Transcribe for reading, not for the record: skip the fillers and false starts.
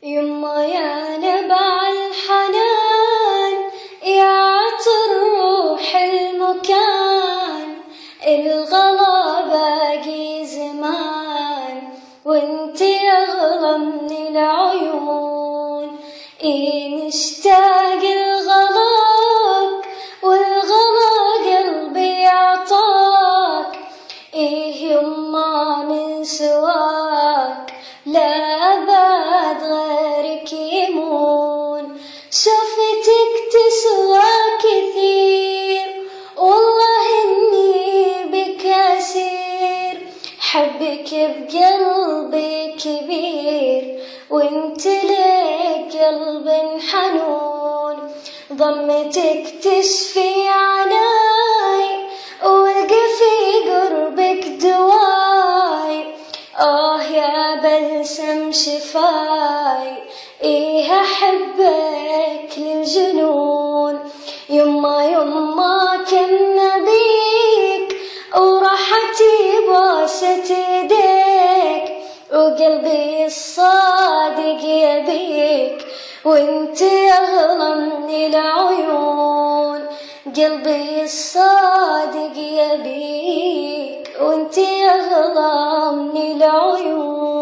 يما يا نبع الحنان، يا عطر روح المكان، الغلا باقي زمان وانتي أغلى من العيون. نشتاق الغلاك والغلا قلبي عطاك، يما من سواك لا أبد غيرك يمون. شفتك تسوى كثير والله إني بك أسير، حبك بقلبي كبير وانت لك قلب حنون. ضمتك تشفي عناي والقى في قربك دواي، يا بلسم شفاي أحبك للجنون. يما كم نبيك وراحتي بوسة ايديك، وقلبي الصادق يبيك وانت أغلى من العيون. قلبي الصادق يبيك وانت أغلى من العيون.